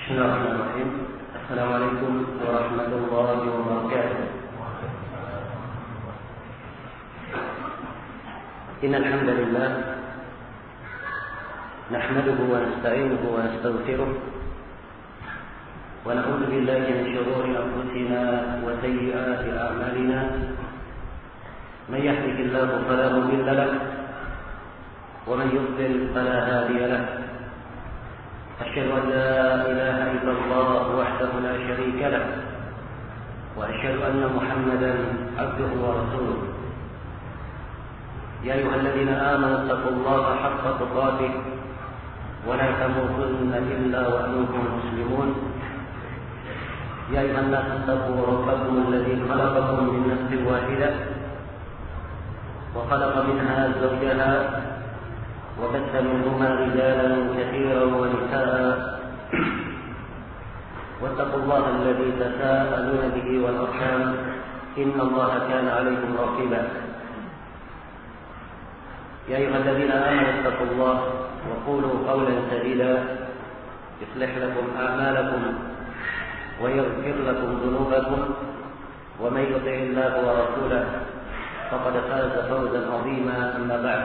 Bismillahirrahmanirrahim. Assalamualaikum warahmatullahi wabarakatuh. Innal hamdalillah nahmaduhu wa nasta'inuhu wa nastaghfiruh wa na'udzu billahi min shururi anfusina wa sayyiati a'malina. Man yahdihillahu fala mudilla lahu wa man yudlil fala hadiya lahu. أشهد أن لا إله إلا الله وحده لا شريك له وأشهد أن محمدا عبده ورسوله. يا أيها الذين آمنوا اتقوا الله حق تقاته ولا تموتن إلا وأنتم مسلمون. يا أيها الناس اتقوا ربكم الذي خلقكم من نفس واحدة وخلق منها زوجها وبث منهما رجالا كثيرا ونساء واتقوا الله الذي تساءلون به والأرحام إن الله كان عليكم رقيبا. يا أيها الذين آمنوا اتقوا الله وقولوا قولا سديدا يصلح لكم أعمالكم ويغفر لكم ذنوبكم ومن يطع الله ورسوله فقد فاز فوزا عظيما. أما بعد،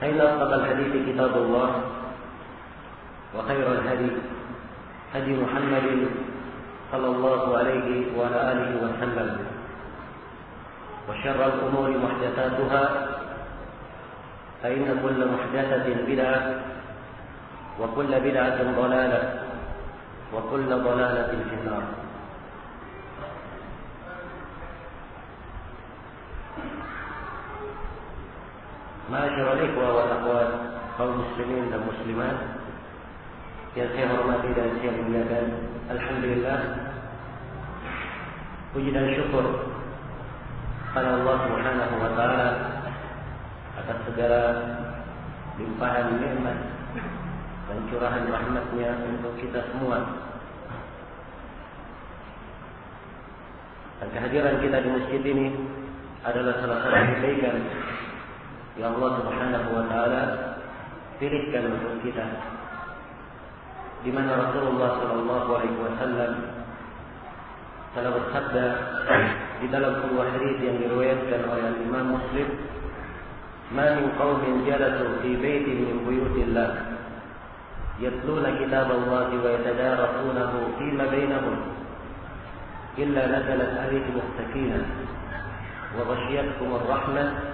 فإن أصدق الحديث كتاب الله وخير الهدي هدي محمد صلى الله عليه وعلى آله وسلم وشر الأمور محدثاتها فإن كل محدثة بدعة وكل بدعة ضلالة وكل ضلالة في النار. Ma'asyiral ikhwah wal akhwat, kaum muslimin dan muslimat yang saya hormati dan saya muliakan, alhamdulillah, puji dan syukur pada Allah Subhanahu wa taala atas segala limpahan nikmat dan curahan rahmat-Nya untuk kita semua. Dan kehadiran kita di masjid ini adalah salah satu kebaikan yang Allah Subhanahu wa taala pilihkan untuk kita, di mana Rasulullah sallallahu alaihi wasallam telah bersabda di dalam sebuah hadis yang diriwayatkan oleh Imam Muslim, "Ma min qaumin jalasu fi baitin min buyutillah yatluna kitaballahi wa yatadarasunahu fima bainahum illa nazalat alaihim as-sakinah wa ghashiyatuhum ar-rahmah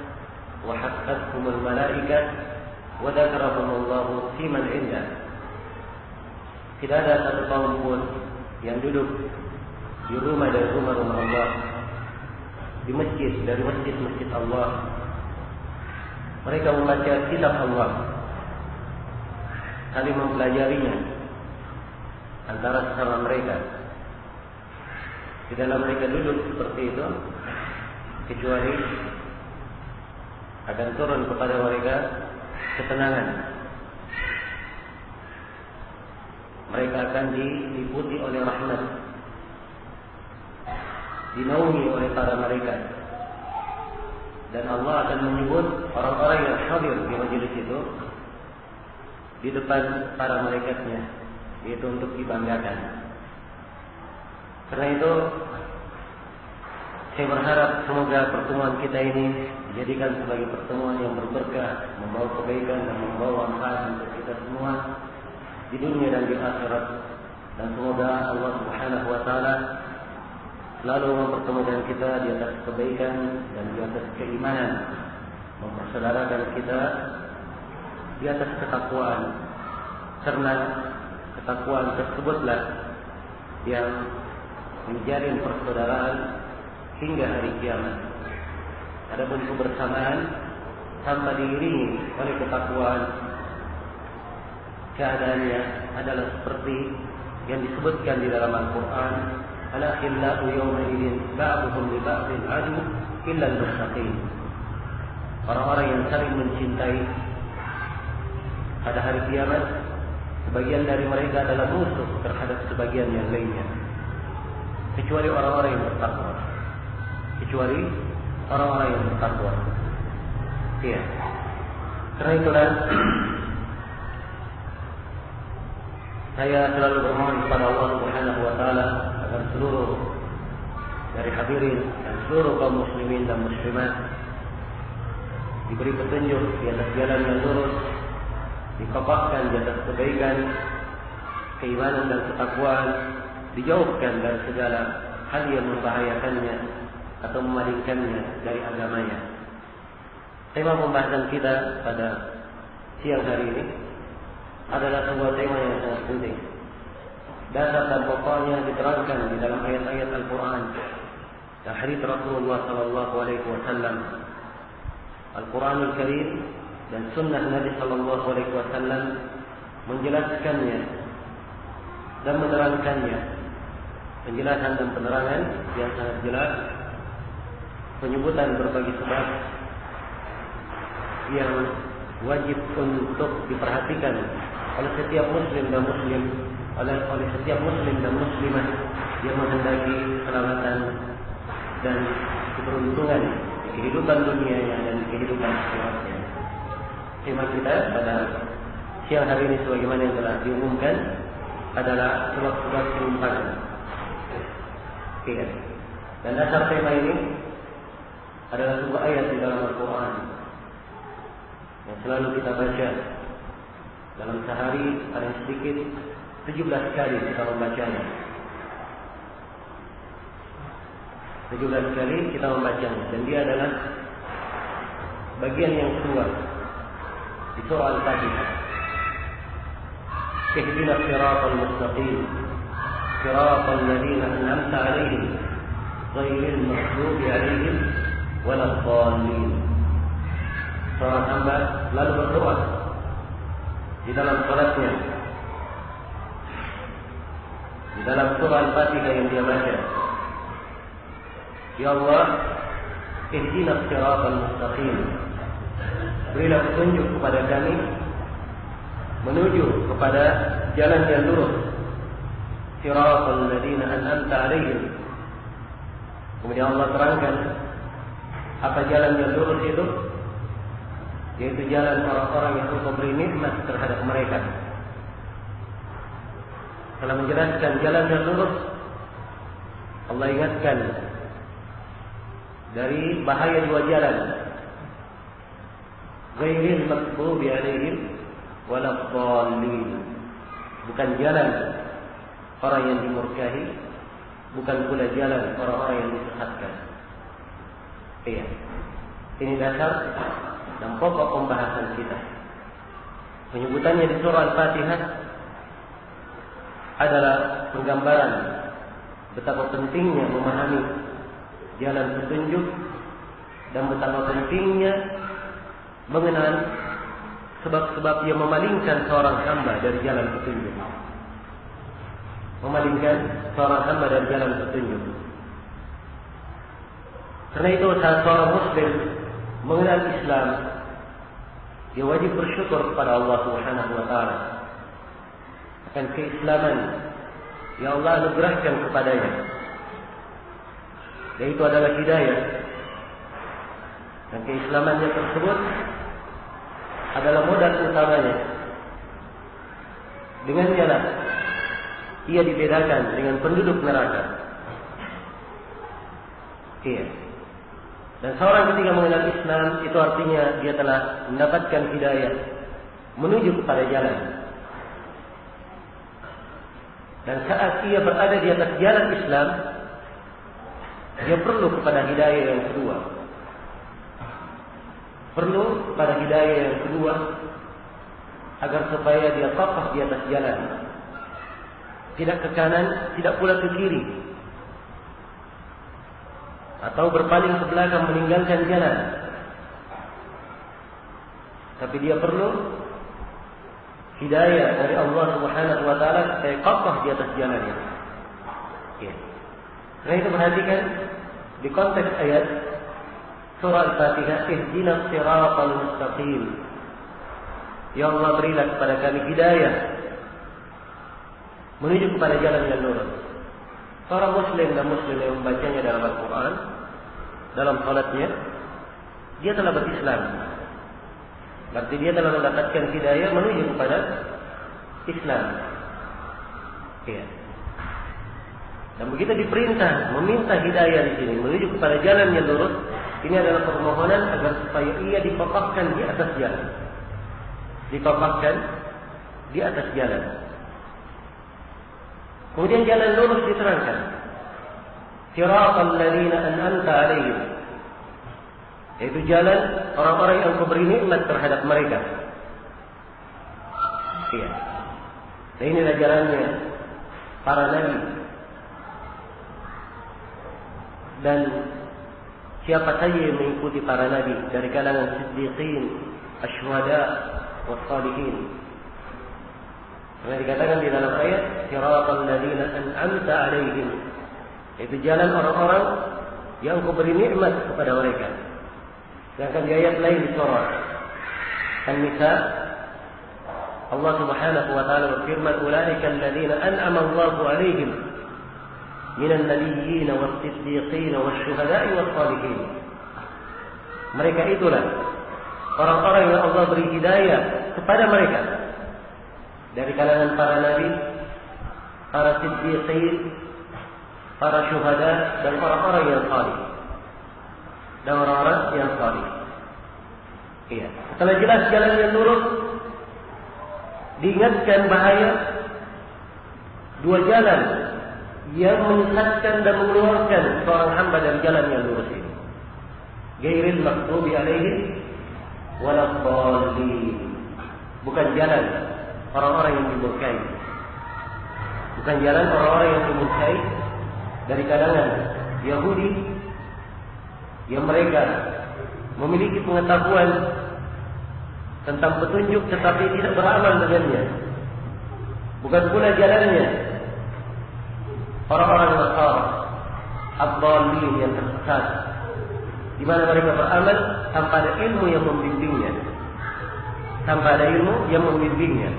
وحفتهم الملائكة وذكرهم الله في من عنده." Tidak ada satu kaum pun yang duduk di rumah dari rumah-rumah Allah, di masjid dari masjid-masjid Allah, mereka membaca kitab Allah, saling mempelajarinya antara sesama mereka. Tidaklah mereka duduk seperti itu kecuali akan turun kepada mereka ketenangan. Mereka akan diliputi oleh rahmat, dinaungi oleh para malaikat, dan Allah akan menyebut orang-orang yang hadir di majelis itu di depan para malaikatnya, yaitu untuk dibanggakan. Karena itu saya berharap semoga pertemuan kita ini dijadikan sebagai pertemuan yang berberkah, membawa kebaikan dan membawa manfaat untuk kita semua di dunia dan di akhirat. Dan semoga Allah Subhanahu wa taala selalu mempertemukan kita di atas kebaikan dan di atas keimanan, mempersaudarakan kita di atas ketakwaan, karena ketakwaan tersebutlah yang menjalin persaudaraan hingga hari kiamat. Adapun kebersamaan tanpa diiringi oleh ketakwaan, keadaannya adalah seperti yang disebutkan di dalam Al-Quran, "Al-akhillau yawma idzin ba'duhum li ba'din adu illa al-muttaqin." Orang-orang yang saling mencintai pada hari kiamat, sebagian dari mereka adalah musuh terhadap sebagian yang lainnya, kecuali orang-orang yang bertakwa. Kecuali orang-orang yang bertakwa. Iya. Karena itulah Saya selalu bermohon kepada Allah Subhanahu wa taala agar seluruh dari hadirin dan seluruh kaum muslimin dan muslimat diberi petunjuk di atas jalan yang lurus, dikokohkan di atas kebaikan, keimanan dan ketakwaan, dijauhkan dari segala hal yang membahayakannya atau memalingkannya dari agamanya. Tema pembahasan kita pada siang hari ini adalah sebuah tema yang sangat penting. Dasar dan pokoknya diterangkan di dalam ayat-ayat Al-Quran dan hadits Rasulullah Sallallahu Alaihi Wasallam. Al-Quranul Karim dan Sunnah Nabi Sallallahu Alaihi Wasallam menjelaskannya dan menerangkannya. Penjelasan dan penerangan yang sangat jelas, penyebutan berbagai sebab yang wajib untuk diperhatikan oleh setiap muslim dan muslim, oleh setiap muslim dan muslimah yang menghendaki keselamatan dan keberuntungan di kehidupan dunianya dan di kehidupan akhiratnya. Tema kita pada siang hari ini sebagaimana yang telah diumumkan adalah sebab-sebab penyimpangan. Dan dasar tema ini adalah sebuah ayat di dalam Al-Quran yang selalu kita baca dalam sehari paling sedikit 17 kali kita membacanya. 17 kali kita membacanya, dan dia adalah bagian yang kedua di surah Al-Fatihah. Ihdinas siratal mustaqim, siratal ladzina an'amta 'alaihim, ghairil maghdubi 'alaihim waladdallin. Seorang hamba lalu berdoa di dalam salatnya, di dalam surah Al-Fatihah yang dia baca, Ya Allah, ihdinas siratal mustaqim, berilah petunjuk kepada kami menuju kepada jalan yang lurus, siratal ladzina an'amta 'alaihim. Kemudian Allah terangkan apa jalan yang lurus itu, yaitu jalan orang-orang yang Allah beri nikmat terhadap mereka. Setelah menjelaskan jalan yang lurus, Allah ingatkan dari bahaya dua jalan, ghairil maghdubi 'alaihim waladdallin, bukan jalan orang yang dimurkahi, bukan pula jalan orang-orang yang disesatkan. Iya, ini dasar dan pokok pembahasan kita. Penyebutannya di surah Al-Fatihah adalah penggambaran betapa pentingnya memahami jalan petunjuk dan betapa pentingnya mengenal sebab-sebab yang memalingkan seorang hamba dari jalan petunjuk. Memalingkan seorang hamba dari jalan petunjuk. Karena itu saat seorang muslim mengenal Islam, dia wajib bersyukur kepada Allah Subhanahu wa taala akan keislaman yang Allah anugerahkan kepadanya. Yaitu adalah hidayah. Dan keislamannya tersebut adalah modal utamanya. Dengannya lah ia dibedakan dengan penduduk neraka. Iya. Dan seorang ketika mengenal Islam, itu artinya dia telah mendapatkan hidayah menuju kepada jalan. Dan saat ia berada di atas jalan Islam, dia perlu kepada hidayah yang kedua. Perlu kepada hidayah yang kedua agar supaya dia kokoh di atas jalan. Tidak ke kanan, tidak pula ke kiri, atau berpaling ke belakang meninggalkan jalan. Tapi dia perlu hidayah dari Allah Subhanahu wa taala supaya kokoh di atas jalannya. Ya. Karena itu perhatikan di konteks ayat surah Al-Fatihah, ihdinas siratal mustaqim. Ya Allah, berilah kepada kami hidayah menuju kepada jalan yang lurus. Seorang muslim dan muslim yang membacanya dalam Al-Quran, dalam salatnya, dia telah berislam. Berarti dia telah mendapatkan hidayah menuju kepada Islam. Iya. Dan begitu diperintah meminta hidayah di sini menuju kepada jalan yang lurus, ini adalah permohonan agar supaya ia dikokohkan di atas jalan. Dikokohkan di atas jalan. Kemudian jalan lurus diterangkan. Siratal ladzina an'amta 'alaihim. Yaitu jalan orang-orang yang Engkau beri nikmat terhadap mereka. Iya. Dan inilah jalannya para nabi. Dan siapa saja yang mengikuti para nabi dari kalangan siddiqin, asyhada, wassalihin. Karena dikatakan di dalam ayat siratal ladzina an'amta 'alaihim, itu jalan orang-orang yang Engkau beri nikmat kepada mereka. Sedangkan di ayat lain di surah An-Nisa, Allah Subhanahu wa taala berfirman, "Ulaika alladzina an'ama Allahu 'alaihim minan nabiyyin was-siddiqin wasyuhada'i was-shalihin." Mereka itulah orang-orang yang Allah beri hidayah kepada mereka dari kalangan para nabi, para siddiqin, para syuhada, dan orang-orang yang salih. Dan orang-orang yang salih. Iya. Setelah jelas jalan yang lurus, diingatkan bahaya dua jalan yang menyesatkan dan mengeluarkan seorang hamba dari jalan yang lurus ini. Ghairil maghdubi alaihim waladdallin. Bukan jalan orang-orang yang dimurkai. Bukan jalan orang-orang yang dimurkai dari kalangan Yahudi yang mereka memiliki pengetahuan tentang petunjuk tetapi tidak beramal dengannya. Bukan pula jalannya orang-orang Nasara ad-dallin yang tersesat, di mana mereka beramal tanpa ada ilmu yang membimbingnya. Tanpa ada ilmu yang membimbingnya.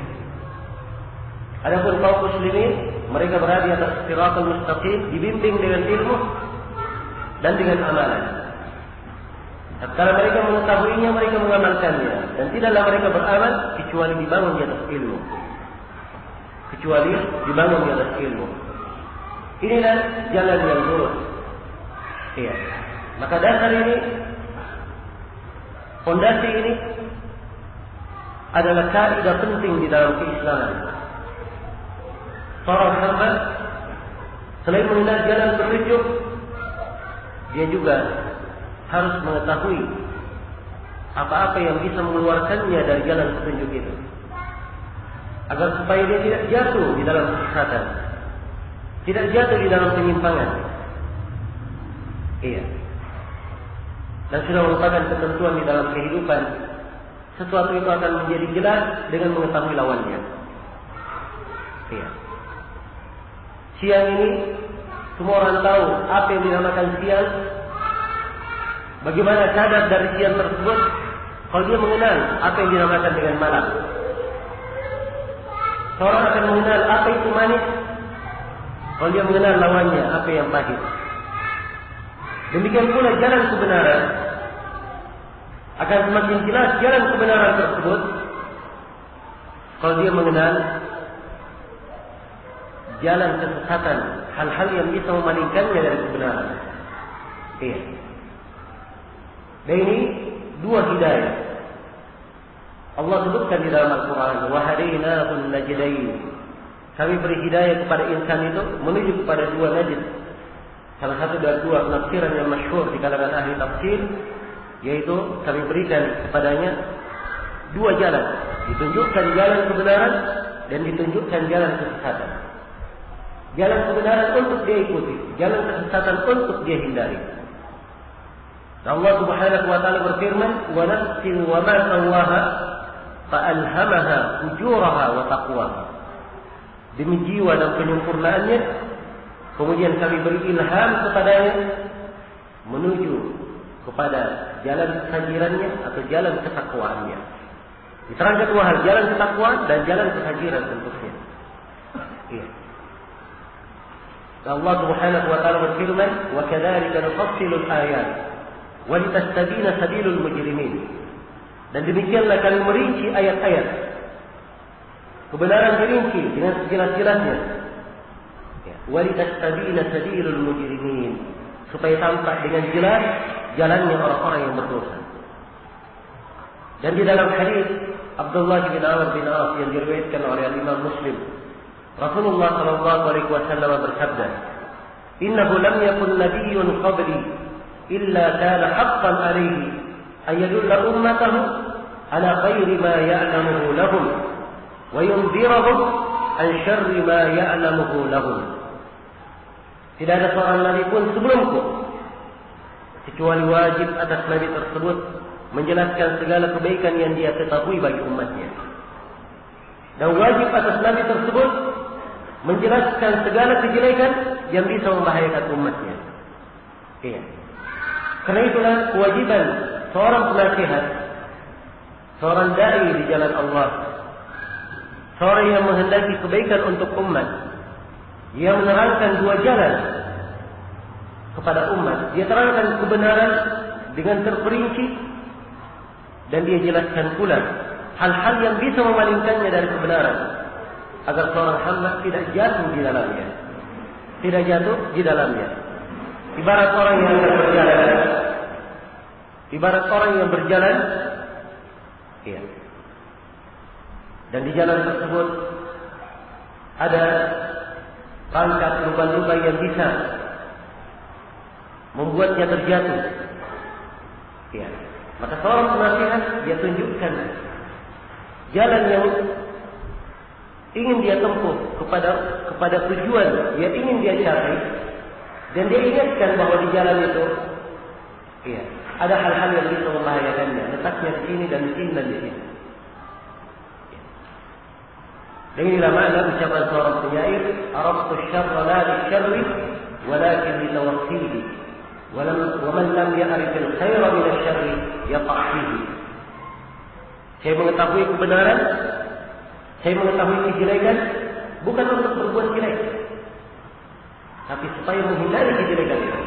Adapun kaum muslimin, mereka berada di atas siratal mustaqim, dibimbing dengan ilmu dan dengan amalan. Tatkala mereka mengetahuinya, mereka mengamalkannya, dan tidaklah mereka beramal kecuali dibangun di atas ilmu. Kecuali dibangun di atas ilmu. Inilah jalan yang lurus. Iya. Maka dasar ini, fondasi ini adalah kaidah penting di dalam keislaman. Seorang hamba selain mengenal jalan petunjuk, dia juga harus mengetahui apa-apa yang bisa mengeluarkannya dari jalan petunjuk itu, agar supaya dia tidak jatuh di dalam kesesatan, tidak jatuh di dalam penyimpangan. Iya. Dan sudah merupakan ketentuan di dalam kehidupan, sesuatu itu akan menjadi jelas dengan mengetahui lawannya. Iya. Siang ini semua orang tahu apa yang dinamakan siang. Bagaimana kadar dari siang tersebut kalau dia mengenal apa yang dinamakan dengan malam. Seorang akan mengenal apa itu manis kalau dia mengenal lawannya apa yang pahit. Demikian pula jalan kebenaran akan semakin jelas jalan kebenaran tersebut kalau dia mengenal jalan kesesatan, hal-hal yang bisa memalingkannya dari kebenaran. Iya. Dan ini dua hidayah. Allah sebutkan di dalam Al-Quran, وَهَدَيْنَاهُ النَّجْدَيْنِ. Kami beri hidayah kepada insan itu menuju kepada dua najd. Salah satu dari dua penafsiran yang masyhur di kalangan ahli tafsir, yaitu kami berikan kepadanya dua jalan. Ditunjukkan jalan kebenaran dan ditunjukkan jalan kesesatan. Jalan kebenaran untuk dia ikuti, jalan kesesatan untuk dia hindari. Allah Subhanahu wa taala berfirman, "Wa nafsin wa ma sawaha fa'alhamaha fujuraha wa taqwaha." Demi jiwa dan penyempurnaannya, kemudian kami beri ilham kepadanya menuju kepada jalan kefajirannya atau jalan ketakwaannya. Diterangkan dua hal, jalan ketakwaan dan jalan kefajiran tentunya. Iya. Allah Subhanahu wa taala berfirman, "Wa kadzalika nufassilu al-ayat wa litastabina sabilul mujrimin." Dan demikianlah kami merinci ayat-ayat. Kebenaran dirinci dengan sejelas-jelasnya Ya. Walitastabina sabilul mujrimin, supaya tampak dengan jelas jalannya orang-orang yang berdosa. Dan di dalam hadis Abdullah bin Amr bin As yang diriwayatkan oleh Imam Muslim, Rasulullah sallallahu alaihi wasallam bersabda, "Innahu lam yakun nabiyyun qabli illa kana haqqan alaihi an yadulla ummatahu ala khairi ma ya'lamuhu lahum wa yunzirahum an syarri ma ya'lamuhu lahum." Tidak ada seorang nabi pun sebelumku kecuali wajib atas nabi tersebut menjelaskan segala kebaikan yang dia ketahui bagi umatnya. Dan wajib atas nabi tersebut menjelaskan segala kejelekan yang bisa membahayakan umatnya. Iya. Karena itulah kewajiban seorang penasihat, seorang dai di jalan Allah, seorang yang menghendaki kebaikan untuk umat, dia menerangkan dua jalan kepada umat. Dia terangkan kebenaran dengan terperinci, dan dia jelaskan pula hal-hal yang bisa memalingkannya dari kebenaran, agar seorang hamba tidak jatuh di dalamnya. Tidak jatuh di dalamnya. Ibarat orang yang berjalan. Ibarat orang yang berjalan. Iya. Dan di jalan tersebut ada rangkap lubang-lubang yang bisa membuatnya terjatuh. Iya. Maka seorang penasihat dia tunjukkan jalan yang ingin dia tempuh kepada tujuan yang ingin dia capai, dan dia ingatkan bahwa di jalan itu iya, ada hal-hal yang bisa membahayakannya, letaknya di sini dan di sini dan di sini. Dan inilah makna ucapan seorang penyair, "Araftu syarra la lisyarri walakin litawaffihi wa man lam ya'rif al-khaira min asy-syarri yaqa' fihi." Saya mengetahui kebenaran, saya mengetahui kejelekan bukan untuk berbuat jelek, tapi supaya menghindari kejelekan itu.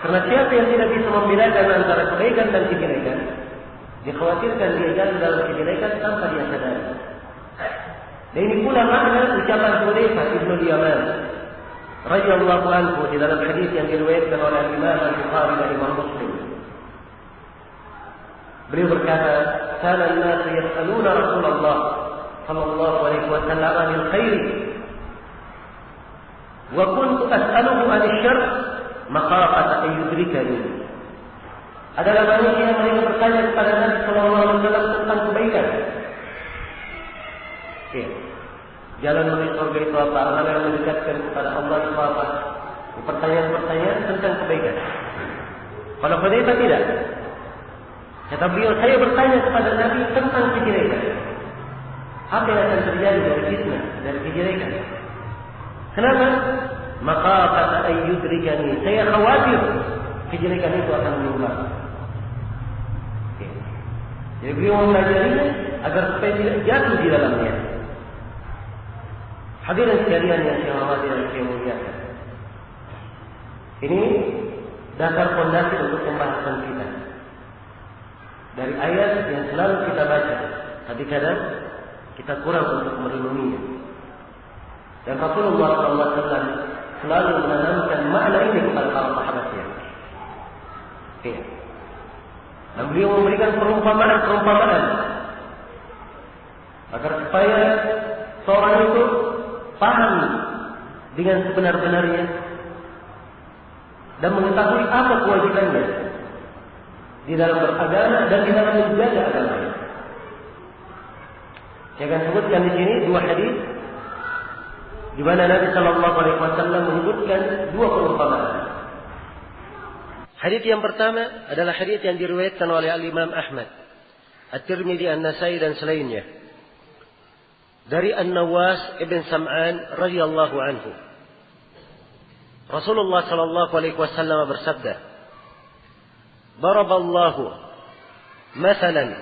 Karena siapa yang tidak bisa membedakan antara kebaikan dan kejelekan, dikhawatirkan dia jatuh dalam kejelekan tanpa dia sadari. Dan ini pula makna ucapan Hudzaifah bin Yaman radhiyallahu anhu di dalam hadis yang diriwayatkan oleh Imam Al-Bukhari dan Imam Muslim. Beliau berkata, "Kana an-nas yas'aluna Rasulullah sallallahu alaihi wasallam 'anil khair wa kuntu as'aluhu 'anil syarr maqafata an yudrikani." Adalah manusia yang mereka bertanya kepada Nabi sallallahu alaihi wasallam tentang kebaikan. Ya. Jalan menuju surga itu apa? Amal yang mendekatkan kepada Allah itu apa? Pertanyaan-pertanyaan tentang kebaikan. Kalau Hudzaifah tidak. Kata beliau, saya bertanya kepada Nabi tentang kejelekan. Apa yang akan terjadi dari fitnah, dari kejelekan? Kenapa? Maka kata ayyudrikani, saya khawatir kejelekan itu akan menimpa. Jadi beliau mempelajarinya agar supaya tidak jatuh di dalamnya. Hadirin sekalian yang saya hormati dan saya muliakan, ini dasar fondasi untuk pembahasan kita. Dari ayat yang selalu kita baca, tapi kadang kita kurang untuk merenunginya. Dan Rasulullah SAW selalu menanamkan makna ini kepada para sahabatnya. Iya. Dan beliau memberikan perumpamaan-perumpamaan agar supaya seorang itu paham dengan sebenar-benarnya dan mengetahui apa kewajibannya di dalam beragama dan di dalam menjaga agamanya. Saya akan sebutkan di sini dua hadis di mana Nabi Sallallahu Alaihi Wasallam menyebutkan dua perumpamaan. Hadis yang pertama adalah hadis yang diriwayatkan oleh Al-Imam Ahmad, At-Tirmidzi, An-Nasai dan selainnya dari An-Nawas ibn Sam'an radhiyallahu anhu. Rasulullah sallallahu alaihi wasallam bersabda, "Daraballahu mathalan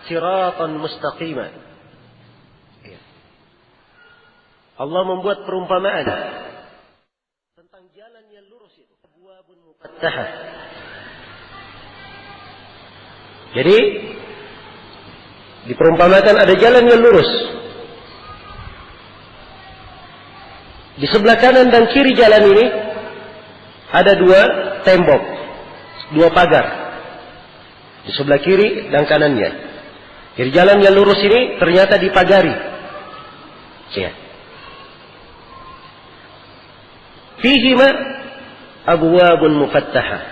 siratan mustaqima." Allah membuat perumpamaan tentang jalan yang lurus itu, abwabun mufattahah. Jadi diperumpamakan ada jalan yang lurus Di sebelah kanan dan kiri jalan ini ada 2 tembok, 2 pagar. Di sebelah kiri dan kanannya. Jadi jalan yang lurus ini ternyata dipagari. Ya. Fihima abwabun mufattahah.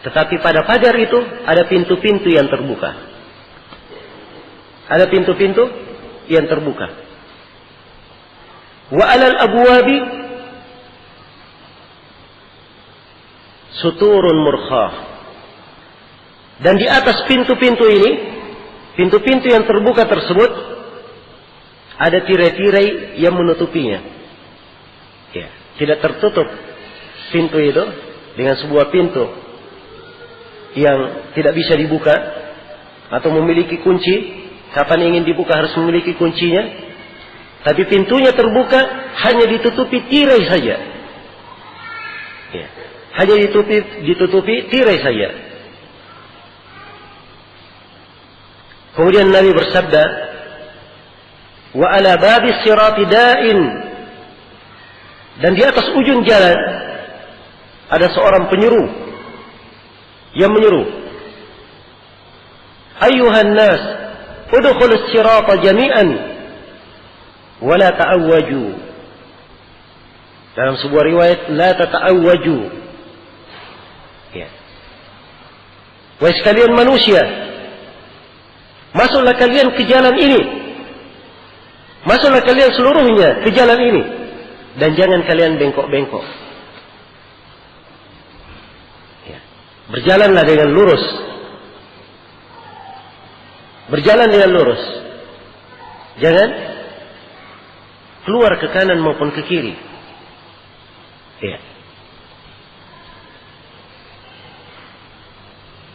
Tetapi pada pagar itu ada pintu-pintu yang terbuka. Ada pintu-pintu yang terbuka. Wa alal abwabi suturun murkhah. Dan di atas pintu-pintu ini, pintu-pintu yang terbuka tersebut, ada tirai-tirai yang menutupinya. Ya, tidak tertutup pintu itu dengan sebuah pintu yang tidak bisa dibuka atau memiliki kunci. Kapan ingin dibuka harus memiliki kuncinya. Tapi pintunya terbuka, hanya ditutupi tirai saja. Ya, hanya ditutupi tirai saja. Kemudian Nabi bersabda, wa ala babis sirati da'in. Dan di atas ujung jalan ada seorang penyeru yang menyeru, ayyuhan nas udkhulus sirata jami'an wa la ta'awwaju. Dalam sebuah riwayat la tata'awwaju. Ya. Wahai sekalian manusia, masuklah kalian ke jalan ini. Masuklah kalian seluruhnya ke jalan ini. Dan jangan kalian bengkok-bengkok. Ya. Berjalanlah dengan lurus. Berjalan dengan lurus. Jangan keluar ke kanan maupun ke kiri. Ya.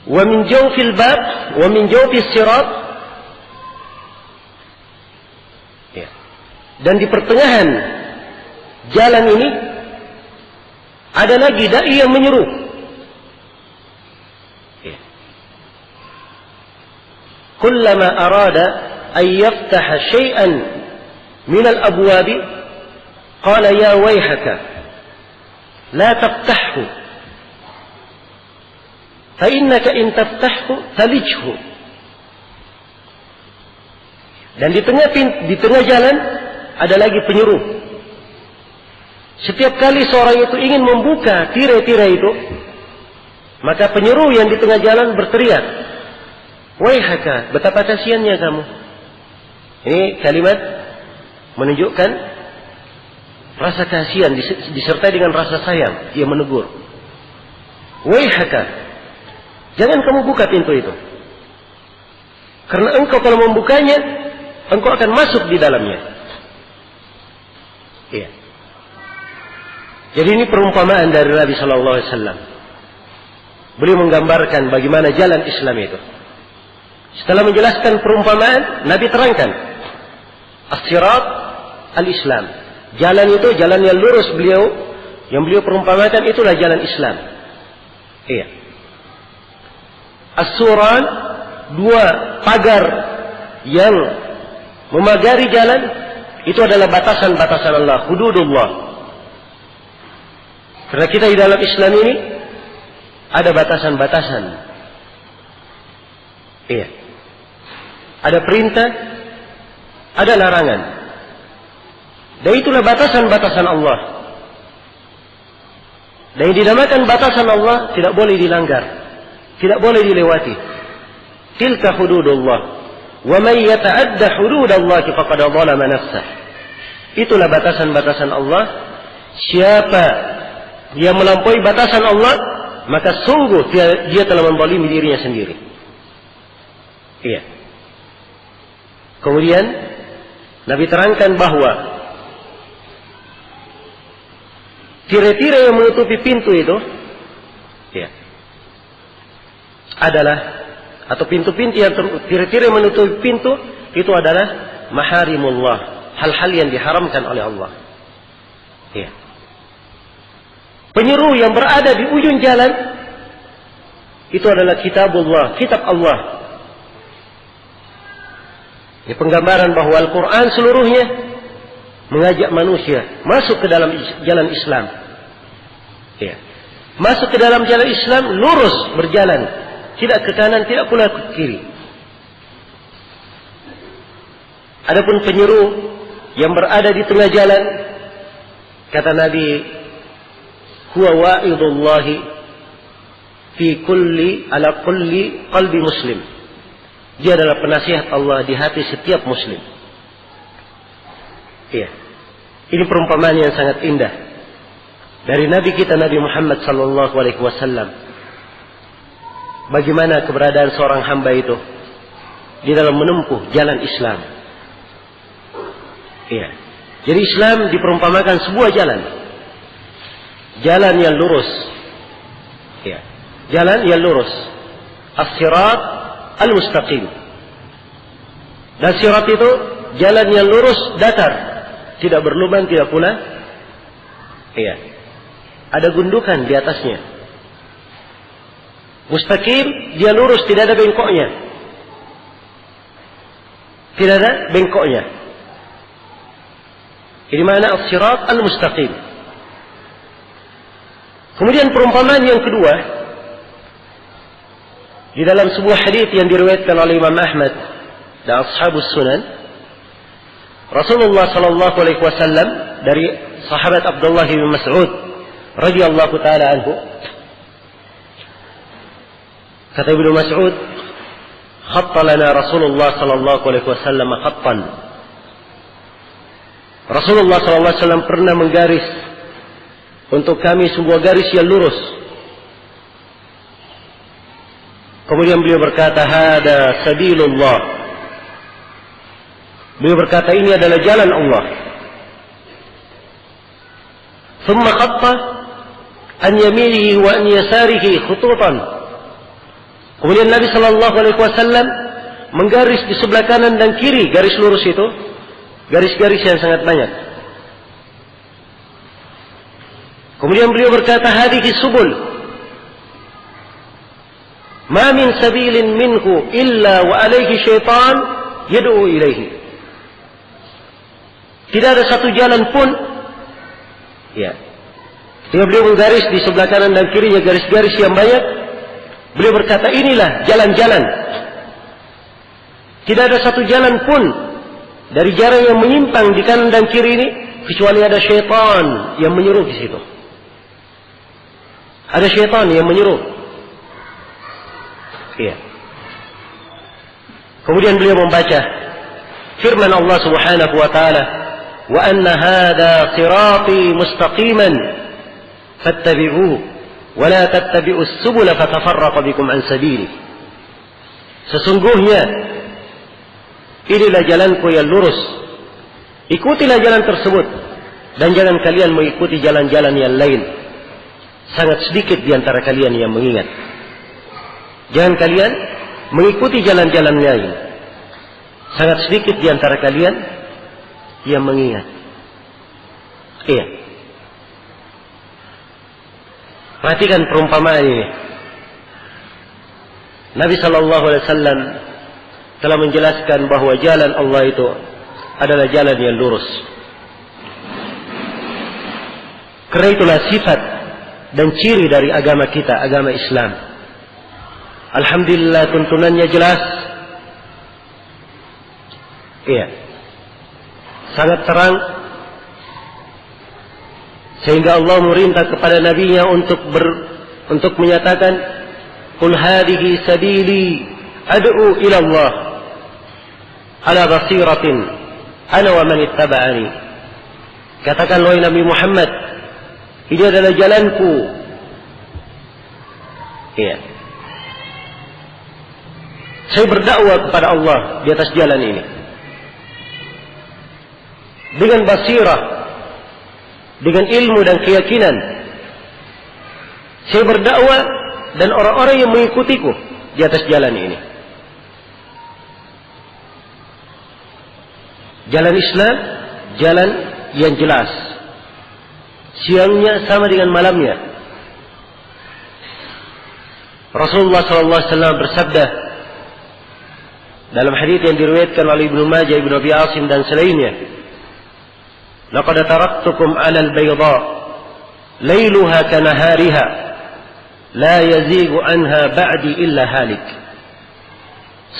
Wa min jawfil bab wa min jawfis sirat. Ya. Dan di pertengahan jalan ini ada lagi dai yang menyeru. Kullama arada an yaftaha syai'an min al-abwab qala ya wayhaka la taftahhu fa innaka in taftahhu talijhu. Dan di tengah jalan ada lagi penyeru. Setiap kali seorang itu ingin membuka tirai-tirai itu, maka penyeru yang di tengah jalan berteriak, wayhaka, betapa kasihannya kamu. Ini kalimat menunjukkan rasa kasihan disertai dengan rasa sayang. Ia menegur, wayhaka, jangan kamu buka pintu itu. Karena engkau kalau membukanya, engkau akan masuk di dalamnya. Iya. Jadi ini perumpamaan dari Nabi Sallallahu Alaihi Wasallam. Beliau menggambarkan bagaimana jalan Islam itu. Setelah menjelaskan perumpamaan, Nabi terangkan as-sirat al-Islam. Jalan itu jalan yang lurus yang beliau perumpamakan itulah jalan Islam. Iya. As-suran, 2 pagar yang memagari jalan, itu adalah batasan-batasan Allah, hududullah. Karena kita di dalam Islam ini ada batasan-batasan. Iya. Ada perintah, ada larangan. Dan itulah batasan-batasan Allah. Dan yang dinamakan batasan Allah tidak boleh dilanggar, tidak boleh dilewati. Tilka hududullah. Wa man yata'adda hududallahi faqad zalama nafsah. Itulah batasan-batasan Allah. Siapa yang melampaui batasan Allah, maka sungguh dia telah menzalimi dirinya sendiri. Iya. Kemudian Nabi terangkan bahwa tirai-tirai yang menutupi pintu itu, ya, adalah atau pintu-pintu yang tirai-tirai yang menutupi pintu itu adalah maharimullah, hal-hal yang diharamkan oleh Allah. Ya. Penyeru yang berada di ujung jalan itu adalah kitabullah, kitab Allah. Ini penggambaran bahwa Al-Quran seluruhnya mengajak manusia masuk ke dalam jalan Islam. Ya. Masuk ke dalam jalan Islam, lurus berjalan, tidak ke kanan, tidak pula ke kiri. Adapun penyeru yang berada di tengah jalan, kata Nabi, huwa wa'idullahi fi ala kulli qalbi muslim. Dia adalah penasihat Allah di hati setiap muslim. Iya. Ini perumpamaan yang sangat indah dari Nabi kita Nabi Muhammad sallallahu alaihi wasallam. Bagaimana keberadaan seorang hamba itu di dalam menempuh jalan Islam. Iya. Jadi Islam diperumpamakan sebuah jalan. Jalan yang lurus. Iya. Jalan yang lurus. As-sirat al-mustaqim. Dan sirat itu jalan yang lurus, datar, tidak berlubang, tidak pula. Iya. Ada gundukan di atasnya. Mustaqim, dia lurus, tidak ada bengkoknya. Tidak ada bengkoknya. Ini makna as-sirat al-mustaqim. Kemudian perumpamaan yang kedua, di dalam sebuah hadits yang diriwayatkan oleh Imam Ahmad dan Ashabus Sunan, Rasulullah sallallahu alaihi wasallam dari sahabat Abdullah bin Mas'ud radhiyallahu taala anhu, kata Ibnu Mas'ud, khatta lana Rasulullah sallallahu alaihi wasallam khattan. Rasulullah sallallahu alaihi wasallam pernah menggaris untuk kami sebuah garis yang lurus. Kemudian beliau berkata, hada sabilullah. Beliau berkata, ini adalah jalan Allah. Thumma khatta an yaminihi wa an yasarihi khututan. Kemudian Nabi sallallahu alaihi wasallam menggaris di sebelah kanan dan kiri garis lurus itu, garis-garis yang sangat banyak. Kemudian beliau berkata, hadhihi subul ma min sabilin minhu illa wa alaihi syaitan yad'u ilaihi. Tidak ada satu jalan pun, ya, ketika beliau menggaris di sebelah kanan dan kirinya garis-garis yang banyak, beliau berkata, inilah jalan-jalan. Tidak ada satu jalan pun dari jalan yang menyimpang di kanan dan kiri ini, kecuali ada syaitan yang menyuruh di situ. Ada syaitan yang menyuruh. Iya. Kemudian beliau membaca firman Allah Subhanahu wa taala, "Wa anna hadha sirati mustaqiman fattabi'uhu wa la tattabi'us subula fatafarraqa bikum an sabili." Sesungguhnya inilah jalanku yang lurus. Ikutilah jalan tersebut dan jangan kalian mengikuti jalan-jalan yang lain. Sangat sedikit di antara kalian yang mengingat. Jangan kalian mengikuti jalan-jalan lain. Sangat sedikit di antara kalian yang mengingat. Iya. Perhatikan perumpamaan ini. Nabi sallallahu alaihi wasallam telah menjelaskan bahwa jalan Allah itu adalah jalan yang lurus. Karena itulah sifat dan ciri dari agama kita, agama Islam. Alhamdulillah tuntunannya jelas. Iya. Sangat terang. Sehingga Allah merintah kepada nabinya untuk menyatakan, "Qul hadhihi sabili ad'u ila Allah ala basiratin ana wa man ittaba'ani." Katakan wahai Nabi Muhammad, ini adalah jalanku. Iya. Saya berdakwah kepada Allah di atas jalan ini dengan basirah, dengan ilmu dan keyakinan. Saya berdakwah dan orang-orang yang mengikutiku di atas jalan ini. Jalan Islam, jalan yang jelas. Siangnya sama dengan malamnya. Rasulullah SAW bersabda dalam hadits yang diriwayatkan oleh Ibnu Majah, Ibnu Abi Asim dan selainnya, laqad taraktukum 'alal bayda lailuha kanahariha la yazigu anha ba'di illa halik.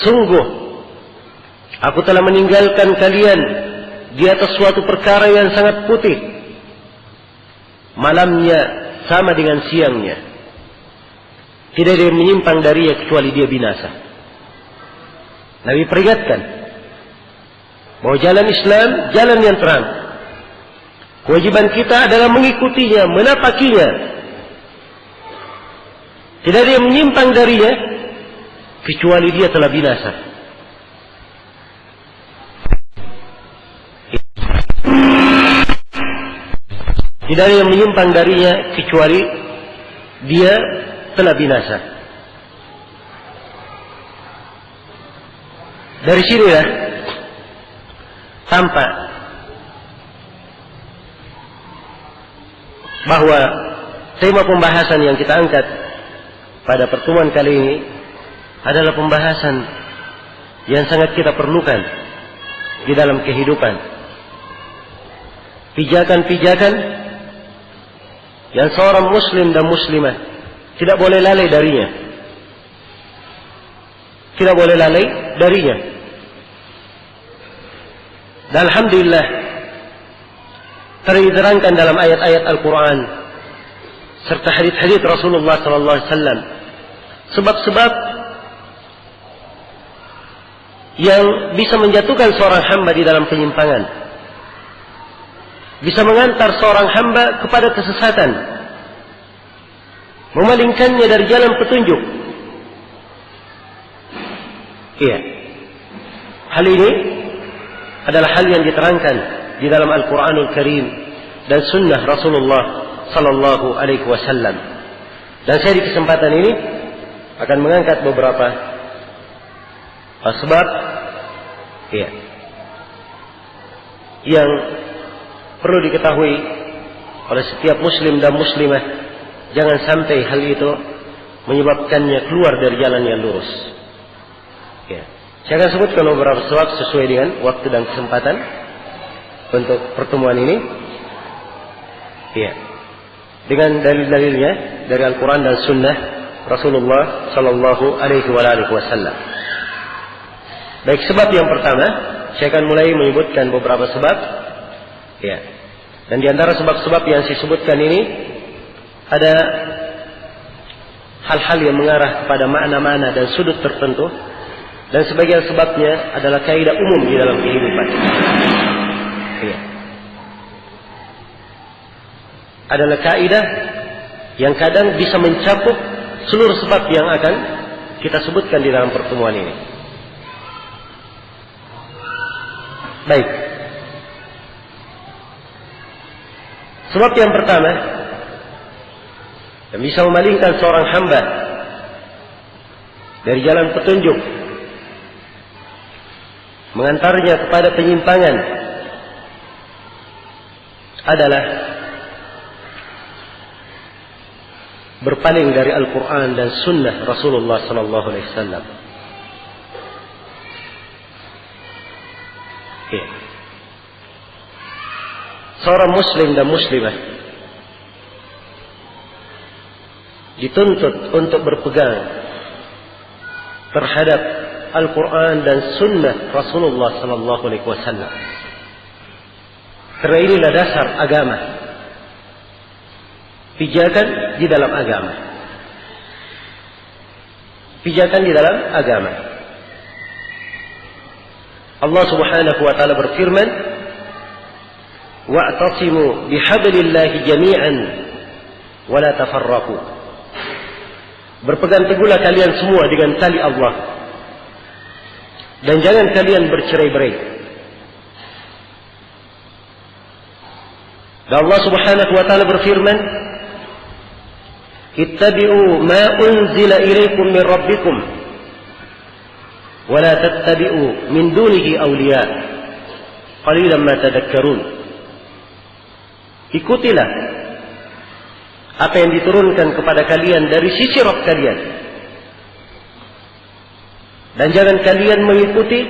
Sungguh aku telah meninggalkan kalian di atas suatu perkara yang sangat putih, malamnya sama dengan siangnya, tidak ada yang menyimpang darinya kecuali dia binasa. Nabi peringatkan bahwa jalan Islam jalan yang terang. Kewajiban kita adalah mengikutinya, menapakinya. Tidak ada yang menyimpang darinya kecuali dia telah binasa. Tidak ada yang menyimpang darinya kecuali dia telah binasa. Dari sinilah tampak bahwa tema pembahasan yang kita angkat pada pertemuan kali ini adalah pembahasan yang sangat kita perlukan di dalam kehidupan. Pijakan-pijakan yang seorang muslim dan muslimah tidak boleh lalai darinya. Tidak boleh lalai darinya. Dan alhamdulillah terangkan dalam ayat-ayat Al-Quran serta hadits-hadits Rasulullah SAW sebab-sebab yang bisa menjatuhkan seorang hamba di dalam penyimpangan, bisa mengantar seorang hamba kepada kesesatan, memalingkannya dari jalan petunjuk. Iya, hal ini adalah hal yang diterangkan di dalam Al-Quranul Karim dan Sunnah Rasulullah Sallallahu Alaihi Wasallam. Dan saya di kesempatan ini akan mengangkat beberapa sebab yang perlu diketahui oleh setiap muslim dan muslimah. Jangan sampai hal itu menyebabkannya keluar dari jalan yang lurus. Saya akan sebutkan beberapa sebab sesuai dengan waktu dan kesempatan untuk pertemuan ini. Dengan dalil-dalilnya dari Al-Quran dan Sunnah Rasulullah Sallallahu Alaihi Wasallam. Baik, sebab yang pertama, saya akan mulai menyebutkan beberapa sebab. Dan di antara sebab-sebab yang saya sebutkan ini ada hal-hal yang mengarah kepada makna-makna dan sudut tertentu, dan sebagian sebabnya adalah kaidah umum di dalam kehidupan. Adalah kaidah yang kadang bisa mencakup seluruh sebab yang akan kita sebutkan di dalam pertemuan ini. Baik. Sebab yang pertama yang bisa memalingkan seorang hamba dari jalan petunjuk, mengantarnya kepada penyimpangan, adalah berpaling dari Al-Quran dan Sunnah Rasulullah Sallallahu Alaihi Wasallam. Seorang muslim dan muslimah dituntut untuk berpegang terhadap Al-Quran dan Sunnah Rasulullah Sallallahu Alaihi Wasallam. Karena inilah dasar agama, pijakan di dalam agama, pijakan di dalam agama. Allah Subhanahu wa taala berfirman, wa'tasimu bihablillahi jami'an wa la tafarraqu. Berpegang teguhlah kalian semua dengan tali Allah dan jangan kalian bercerai-berai. Dan Allah Subhanahu wa taala berfirman, ittabi'u ma unzila ilaikum min rabbikum wa la tattabi'u min dunihi awliya qalilan ma tadhakkarun. Ikutilah apa yang diturunkan kepada kalian dari sisi Rabb kalian, dan jangan kalian mengikuti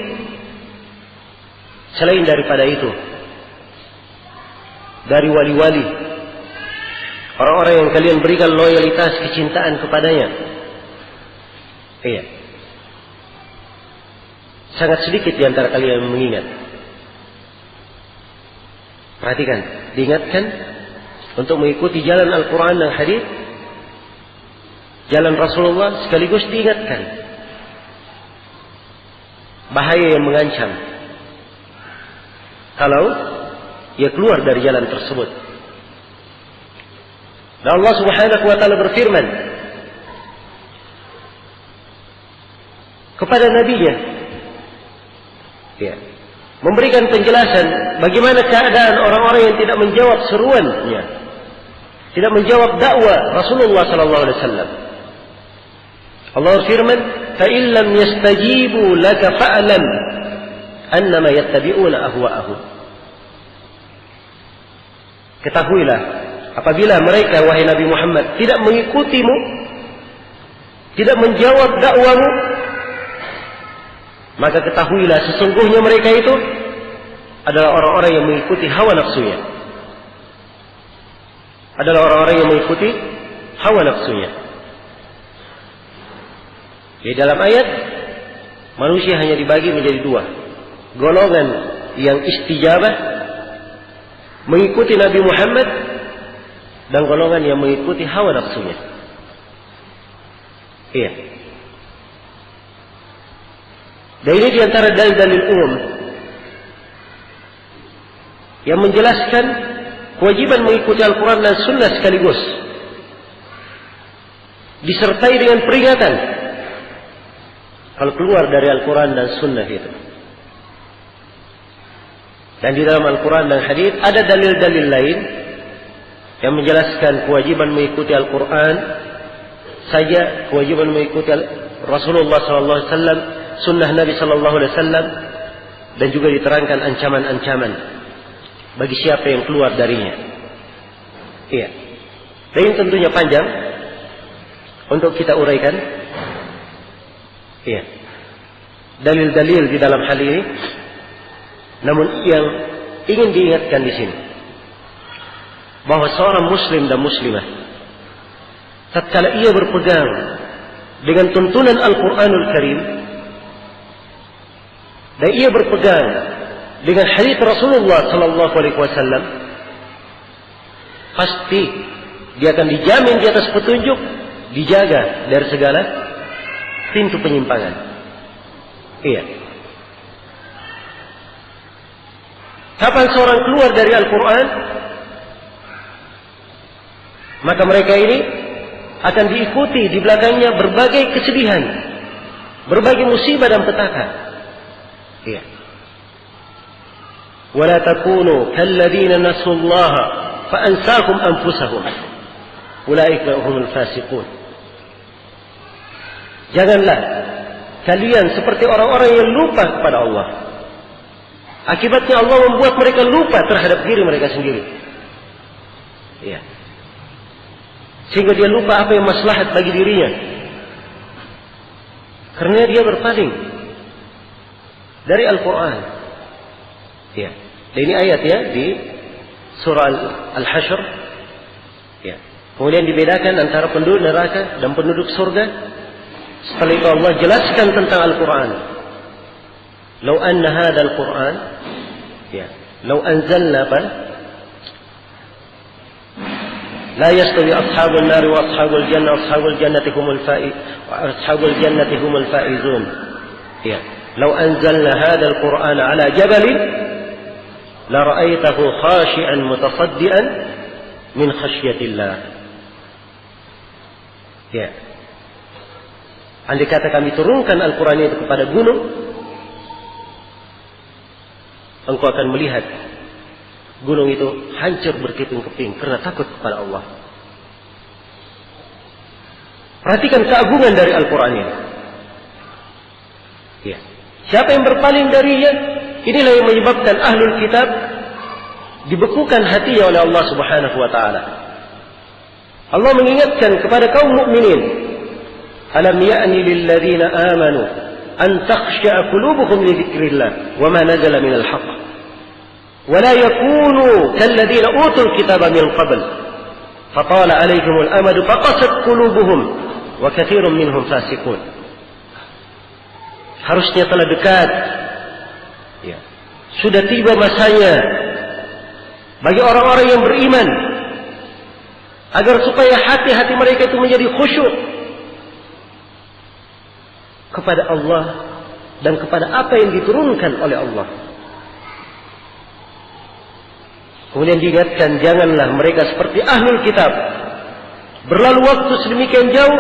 selain daripada itu. dari wali-wali, orang-orang yang kalian berikan loyalitas kecintaan kepadanya. Iya. Sangat sedikit di antara kalian yang mengingat. Perhatikan, diingatkan untuk mengikuti jalan Al-Quran dan Hadis, jalan Rasulullah, sekaligus diingatkan bahaya yang mengancam kalau ia keluar dari jalan tersebut. Dan Allah Subhanahu wa taala berfirman kepada nabinya, ya, memberikan penjelasan bagaimana keadaan orang-orang yang tidak menjawab seruannya, tidak menjawab dakwah Rasulullah sallallahu alaihi wasallam. Allah berfirman, "Fa in lam yastajibu laka fa'lam annama yattabi'una ahwa'ahum." Ketahuilah, apabila mereka, wahai Nabi Muhammad, tidak mengikutimu, tidak menjawab dakwamu, maka ketahuilah sesungguhnya mereka itu adalah orang-orang yang mengikuti hawa nafsunya. Adalah orang-orang yang mengikuti hawa nafsunya. Di dalam ayat, manusia hanya dibagi menjadi dua. Golongan yang istijabah, mengikuti Nabi Muhammad, dan golongan yang mengikuti hawa nafsunya. Iya. Dan ini diantara dalil-dalil umum yang menjelaskan kewajiban mengikuti Al-Quran dan Sunnah sekaligus, disertai dengan peringatan kalau keluar dari Al-Quran dan Sunnah itu. Dan di dalam Al-Quran dan Hadis ada dalil-dalil lain yang menjelaskan kewajiban mengikuti Al-Quran saja, kewajiban mengikuti Rasulullah SAW, Sunnah Nabi SAW, dan juga diterangkan ancaman-ancaman bagi siapa yang keluar darinya. Iya. Dan ini tentunya panjang untuk kita uraikan. Iya. Dalil-dalil di dalam hal ini. Namun yang ingin diingatkan di sini, bahwa seorang muslim dan muslimah, tatkala ia berpegang dengan tuntunan Al-Quranul Karim, dan ia berpegang dengan hadits Rasulullah sallallahu alaihi wasallam, pasti dia akan dijamin di atas petunjuk, dijaga dari segala pintu penyimpangan. Iya. Kapan seorang keluar dari Al-Quran, maka mereka ini akan diikuti di belakangnya berbagai kesedihan, berbagai musibah dan petaka. Iya. Wala takunu kalladzina nasullaha fa ansahum anfusahum ulaika humul fasiqun. Janganlah kalian seperti orang-orang yang lupa kepada Allah. Akibatnya Allah membuat mereka lupa terhadap diri mereka sendiri. Ya. Sehingga dia lupa apa yang maslahat bagi dirinya. Karena dia berpaling dari Al-Quran. Ya. Dan ini ayat ya di surah Al-Hasyr. Ya. Kemudian dibedakan antara penduduk neraka dan penduduk surga. Setelah itu Allah jelaskan tentang Al-Quran. Lau anna hadal Quran, ya, lau anzalna la yastawi ashabul nar wa ashabul jannati humul faizun. Ya, lau anzalna hadal Quran ala jabalin la ra'aitahu khashi'an mutasaddian min khasyatillah. Ya. Andai kata kami turunkan Al-Quran itu kepada gunung, engkau akan melihat gunung itu hancur berkeping-keping karena takut kepada Allah. Perhatikan keagungan dari Al-Quran ini. Ya. Siapa yang berpaling darinya, inilah yang menyebabkan ahlul kitab dibekukan hatinya oleh Allah Subhanahu wa taala. Allah mengingatkan kepada kaum mukminin, alam ya'ni lil ladzina amanu an takhsha'a qulubuhum li dzikrillah wa ma nazala minal haqq ولا يكونوا كالذين أوتوا الكتاب من قبل فطال عليهم الأمد فقست قلوبهم وكثير منهم فاسقون. Harusnya telah dekat, ya, sudah tiba masanya bagi orang-orang yang beriman agar supaya hati-hati mereka itu menjadi khusyuk kepada Allah dan kepada apa yang diturunkan oleh Allah. Kemudian diingatkan, janganlah mereka seperti ahlul kitab, berlalu waktu sedemikian jauh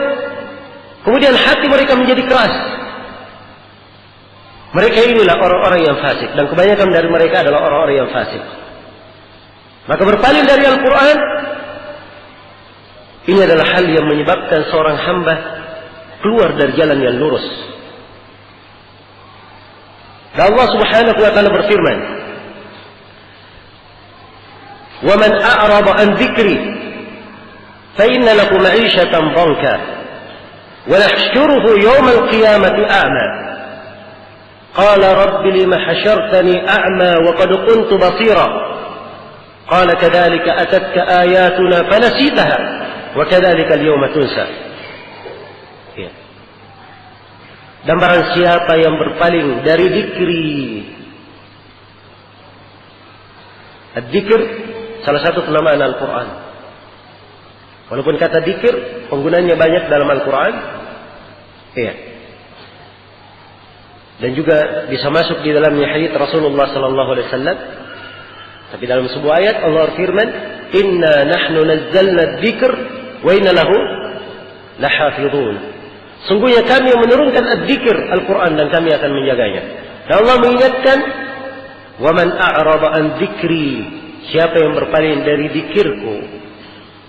kemudian hati mereka menjadi keras. Mereka inilah orang-orang yang fasik, dan kebanyakan dari mereka adalah orang-orang yang fasik. Maka berpaling dari Al-Quran, ini adalah hal yang menyebabkan seorang hamba keluar dari jalan yang lurus. Dan Allah Subhanahu wa taala berfirman, "Wa man a'rada an dzikri fa inna lahu ma'ishatan dhanka wa nahsyuruhu yawmal qiyamati a'ma." قال رب لم حشرتني أعمى وقد كنت بصيرا قال كذلك أتتك آياتنا فنسيتها وكذلك اليوم تنسى. Dan barang siapa yang berpaling dari zikri, Ad-Dzikr salah satu penamaan Al-Quran. Walaupun kata dzikir penggunanya banyak dalam Al-Quran, iya. Dan juga bisa masuk di dalamnya hadits Rasulullah sallallahu alaihi wasallam. Tapi dalam sebuah ayat Allah firman, "Inna nahnu nazzalna dzikr wa inna lahu lahafizun." Sungguhnya kami yang menurunkan ad-dzikr Al-Quran dan kami akan menjaganya. Dan Allah mengingatkan, "Wa man a'rada an dzikri," siapa yang berpaling dari dzikirku,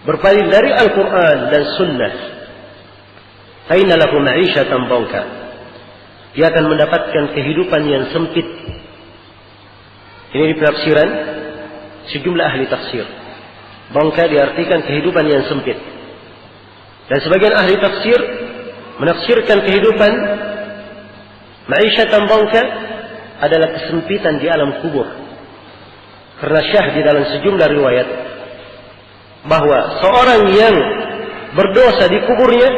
berpaling dari Al-Quran dan sunnah, fa inna lahu ma'ishatan dhanka, dia akan mendapatkan kehidupan yang sempit. Ini di penafsiran sejumlah ahli tafsir. Dhanka diartikan kehidupan yang sempit. Dan sebagian ahli tafsir menafsirkan kehidupan ma'isyatan dhanka adalah kesempitan di alam kubur. Karena syah di dalam sejumlah riwayat bahwa seorang yang berdosa di kuburnya,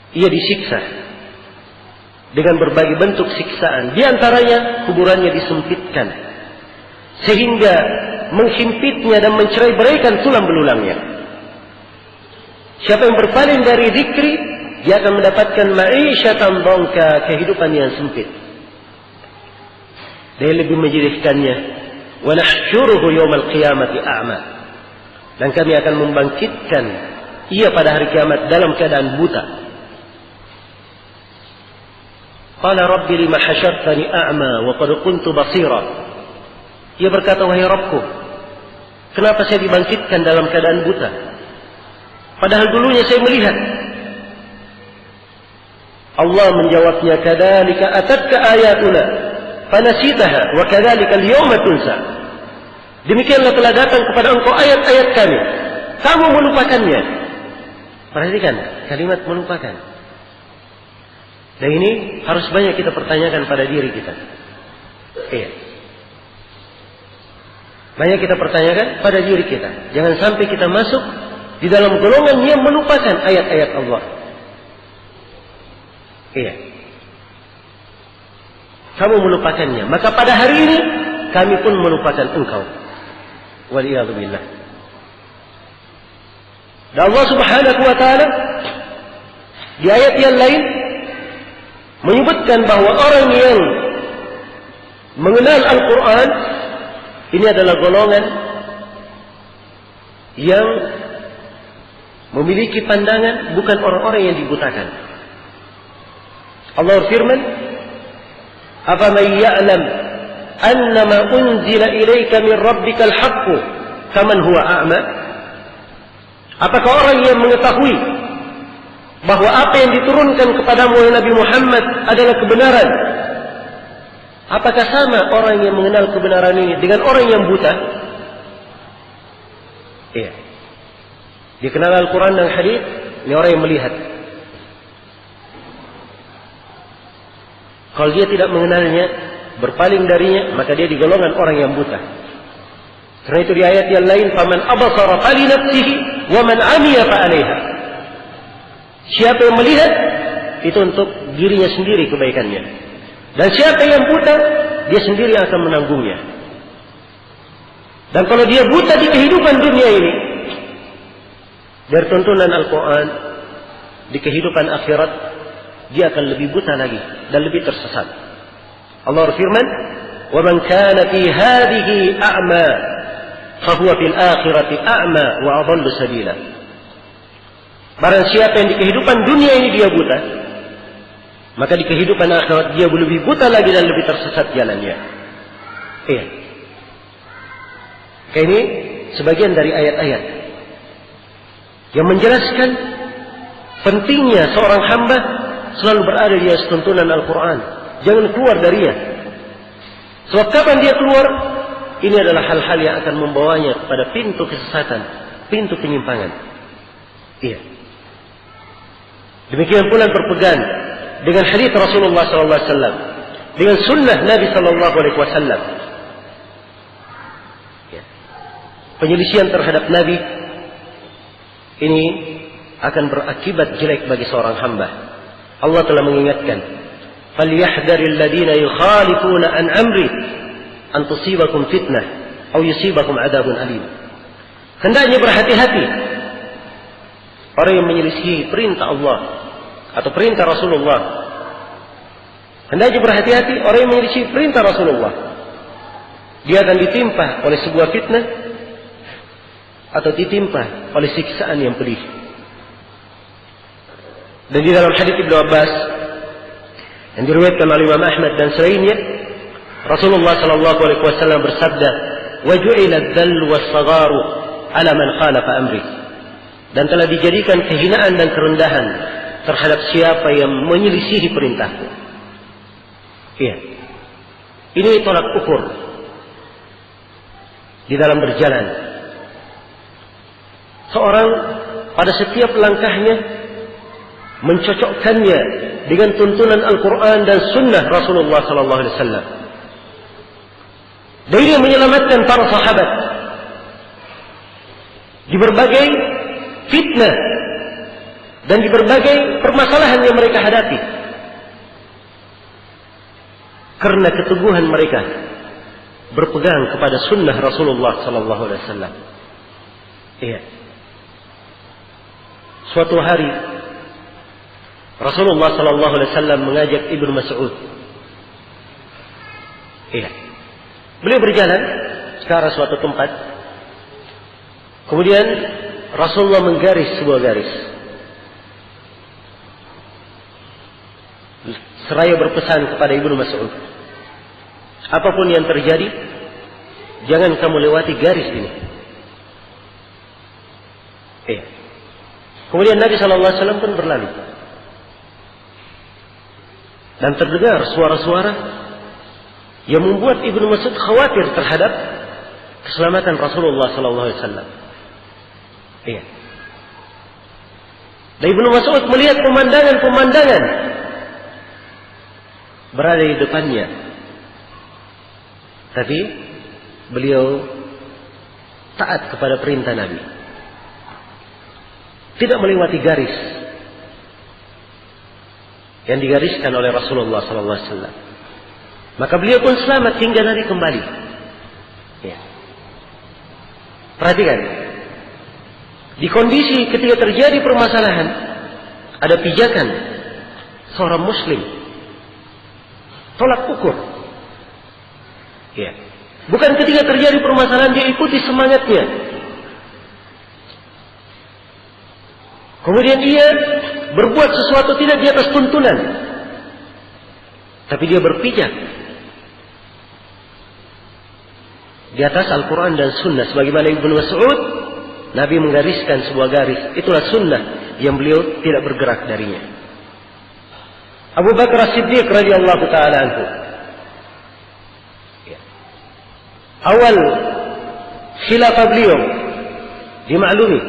ia disiksa dengan berbagai bentuk siksaan. Di antaranya kuburannya disempitkan sehingga menghimpitnya dan mencerai-beraikan tulang belulangnya. Siapa yang berpaling dari zikri, dia akan mendapatkan ma'isyatan dhanka, kehidupan yang sempit. Dia lebih menyedihkannya, wa nahsyuruhu yaumal qiyamati a'ma, dan kami akan membangkitkan ia pada hari kiamat dalam keadaan buta. Qala rabbi lima hasyartani a'ma wa qad kuntu basira. Ia berkata, wahai Rabbku, kenapa saya dibangkitkan dalam keadaan buta? Padahal dulunya saya melihat. Allah menjawabnya, kadzalika atatka ayatuna fanasitaha wa kadzalika al-yawma tunsa. Demikianlah telah datang kepada engkau ayat-ayat kami, kamu melupakannya. Perhatikan kalimat melupakan. Dan ini harus banyak kita pertanyakan pada diri kita. Iya. Banyak kita pertanyakan pada diri kita. Jangan sampai kita masuk di dalam golongan yang melupakan ayat-ayat Allah. Iya. Kamu melupakannya, maka pada hari ini kami pun melupakan engkau. Waliyadu billah. Dan Allah Subhanahu wa taala di ayat yang lain menyebutkan bahwa orang yang mengenal Al-Quran ini adalah golongan yang memiliki pandangan, bukan orang-orang yang dibutakan. Allah firman, "Afaman ya'lam annama unzila ilaika min rabbikal haqqu kaman huwa a'ma?" Apakah orang yang mengetahui bahwa apa yang diturunkan kepadamu oleh Nabi Muhammad adalah kebenaran? Apakah sama orang yang mengenal kebenaran ini dengan orang yang buta? Iya. Dikenal Al-Quran dan hadis, ini orang yang melihat. Kalau dia tidak mengenalnya, berpaling darinya, maka dia digolongan orang yang buta. Karena itu di ayat yang lain, faman abasara fali nafsihi wa man amiya fa 'alaiha. Siapa yang melihat itu untuk dirinya sendiri kebaikannya. Dan siapa yang buta, dia sendiri akan menanggungnya. Dan kalau dia buta di kehidupan dunia ini, dari tuntunan Al-Quran, di kehidupan akhirat, dia akan lebih buta lagi dan lebih tersesat. Allah berfirman, وَمَنْ كَانَ فِي هَذِهِ أَعْمَى فَهُوَ فِي الْآخِرَةِ أَعْمَى وَأَضَلُّ سَبِيلًا. Barang siapa yang di kehidupan dunia ini dia buta, maka di kehidupan akhirat dia lebih buta lagi dan lebih tersesat jalannya. Iya. Ini sebagian dari ayat-ayat yang menjelaskan pentingnya seorang hamba selalu berada di atas tuntunan Al-Quran. Jangan keluar darinya. Sebab kapan dia keluar, ini adalah hal-hal yang akan membawanya kepada pintu kesesatan, pintu penyimpangan. Iya. Demikian pula berpegang dengan hadis Rasulullah SAW, dengan sunnah Nabi SAW. Ya. Penyelisihan terhadap Nabi ini akan berakibat jelek bagi seorang hamba. Allah telah mengingatkan, "Falyahdharil ladzina yukhalifuna an amri an tusibakum fitnah aw yusibakum adzabun alim." Hendaknya berhati-hati orang yang menyelisihi perintah Allah atau perintah Rasulullah. Hendaknya berhati-hati orang yang menyelisihi perintah Rasulullah. Dia akan ditimpa oleh sebuah fitnah atau ditimpa oleh siksaan yang pedih. Dan di dalam hadits Ibnu Abbas yang diriwayatkan oleh Imam Ahmad dan selainnya, Rasulullah sallallahu alaihi wasallam bersabda, "Wa ju'ila ad-dall was-sagharu 'ala man khalafa amri." Dan telah dijadikan kehinaan dan kerendahan terhadap siapa yang menyelisihi perintahku. Iya. Ini tolak ukur di dalam berjalan. Seorang pada setiap langkahnya mencocokkannya dengan tuntunan Al-Quran dan Sunnah Rasulullah Sallallahu Alaihi Wasallam. Dan ini menyelamatkan para sahabat di berbagai fitnah dan di berbagai permasalahan yang mereka hadapi, karena keteguhan mereka berpegang kepada Sunnah Rasulullah Sallallahu Alaihi Wasallam. Iya. Suatu hari Rasulullah Sallallahu Alaihi Wasallam mengajak Ibnu Mas'ud. Iya. Beliau berjalan ke arah suatu tempat. Kemudian Rasulullah menggaris sebuah garis. Seraya berpesan kepada Ibnu Mas'ud, apapun yang terjadi, jangan kamu lewati garis ini. Iya. Kemudian Nabi Sallallahu Alaihi Wasallam pun berlalu. Dan terdengar suara-suara yang membuat Ibnu Mas'ud khawatir terhadap keselamatan Rasulullah Sallallahu Alaihi Wasallam. Iya. Dan Ibnu Mas'ud melihat pemandangan-pemandangan berada di depannya, tapi beliau taat kepada perintah Nabi, tidak melewati garis yang digariskan oleh Rasulullah SAW. Maka beliau pun selamat hingga Nabi kembali. Ya. Perhatikan, di kondisi ketika terjadi permasalahan, ada pijakan seorang Muslim, tolak ukur. Ya. Bukan ketika terjadi permasalahan dia ikuti semangatnya, kemudian dia berbuat sesuatu tidak di atas tuntunan, tapi dia berpijak di atas Al-Quran dan Sunnah. Sebagaimana Ibnu Mas'ud, Nabi menggariskan sebuah garis, itulah Sunnah yang beliau tidak bergerak darinya. Abu Bakar As-Siddiq radhiyallahu ta'ala anhu, awal khilafah beliau dimaklumi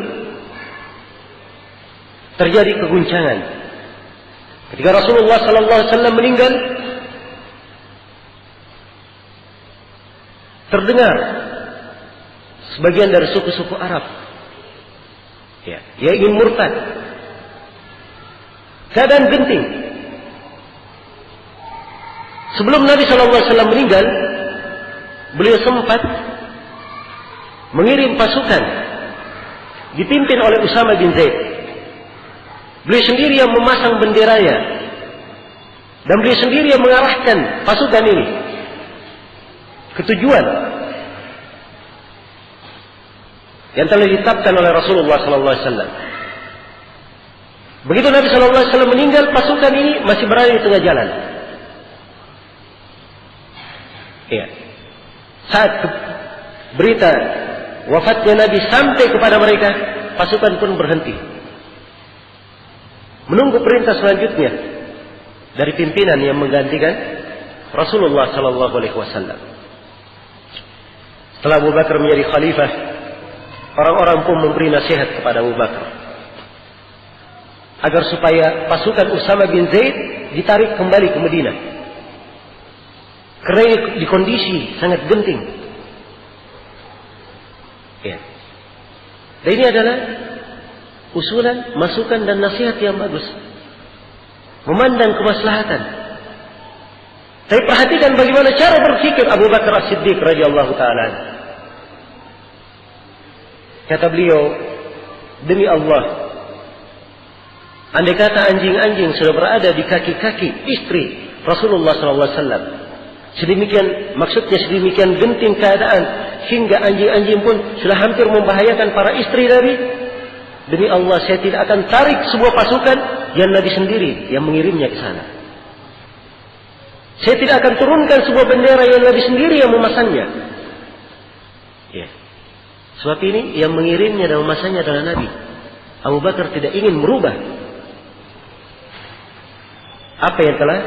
terjadi keguncangan. Ketika Rasulullah Sallallahu Alaihi Wasallam meninggal, terdengar sebagian dari suku-suku Arab, ya, ia ingin murtad. Keadaan genting. Sebelum Nabi SAW meninggal, beliau sempat mengirim pasukan dipimpin oleh Usama bin Zaid. Beliau sendiri yang memasang benderanya dan beliau sendiri yang mengarahkan pasukan ini ke tujuan yang telah ditetapkan oleh Rasulullah SAW. Begitu Nabi SAW meninggal, pasukan ini masih berada di tengah jalan. Ya. Saat berita wafatnya Nabi sampai kepada mereka, pasukan pun berhenti, menunggu perintah selanjutnya dari pimpinan yang menggantikan Rasulullah SAW. Setelah Abu Bakar menjadi khalifah, orang-orang pun memberi nasihat kepada Abu Bakar agar supaya pasukan Usama bin Zaid ditarik kembali ke Madinah, karena di kondisi sangat genting. Ya. Dan ini adalah usulan, masukan dan nasihat yang bagus, memandang kemaslahatan. Tapi perhatikan bagaimana cara berpikir Abu Bakar As-Siddiq radhiyallahu taala. Kata beliau, demi Allah, andai kata anjing-anjing sudah berada di kaki-kaki istri Rasulullah SAW, sedemikian, maksudnya sedemikian genting keadaan hingga anjing-anjing pun sudah hampir membahayakan para istri Nabi, demi Allah saya tidak akan tarik sebuah pasukan yang Nabi sendiri yang mengirimnya ke sana. Saya tidak akan turunkan sebuah bendera yang Nabi sendiri yang memasangnya. Ya. Sebab ini yang mengirimnya dan memasangnya adalah Nabi. Abu Bakar tidak ingin merubah apa yang telah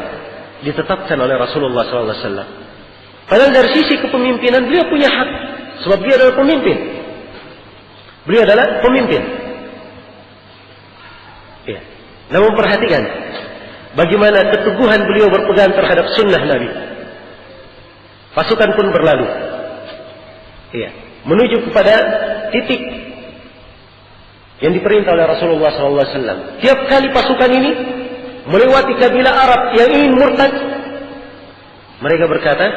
ditetapkan oleh Rasulullah SAW. Padahal dari sisi kepemimpinan beliau punya hak, sebab dia adalah pemimpin. Beliau adalah pemimpin. Ya. Namun perhatikan bagaimana keteguhan beliau berpegang terhadap sunnah Nabi. Pasukan pun berlalu, ya, menuju kepada titik yang diperintah oleh Rasulullah SAW. Tiap kali pasukan ini melewati kabilah Arab yang ingin murtad, mereka berkata,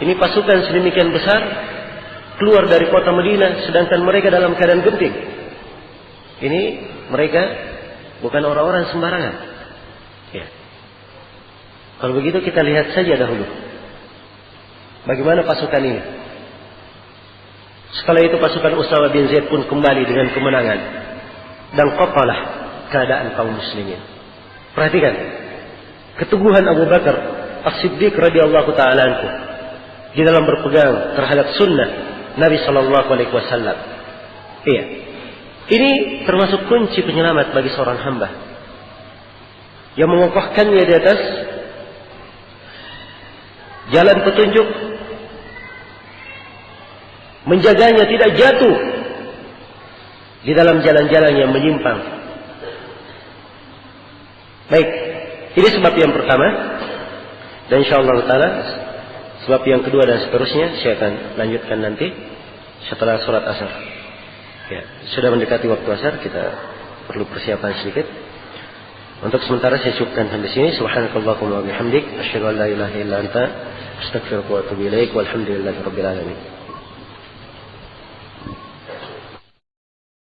ini pasukan sedemikian besar keluar dari kota Madinah sedangkan mereka dalam keadaan genting. Ini mereka bukan orang-orang sembarangan. Ya. Kalau begitu kita lihat saja dahulu bagaimana pasukan ini. Setelah itu pasukan Usama bin Zaid pun kembali dengan kemenangan dan qatalah keadaan kaum muslimin. Perhatikan keteguhan Abu Bakar As-Siddiq radhiyallahu taala anhu di dalam berpegang terhadap sunnah Nabi sallallahu alaihi wasallam. Iya. Ini termasuk kunci penyelamat bagi seorang hamba yang mengokohkannya di atas jalan petunjuk, menjaganya tidak jatuh di dalam jalan-jalan yang menyimpang. Baik, ini sebab yang pertama, dan insyaallah taala sebab yang kedua dan seterusnya saya akan lanjutkan nanti setelah sholat asar. Ya, sudah mendekati waktu asar, kita perlu persiapan sedikit. Untuk sementara saya cukupkan sampai sini. Subhanakallahumma wa bihamdik, asyhadu an la ilaha illa anta, astaghfiruka wa atubu ilaik, walhamdulillahirabbil alamin.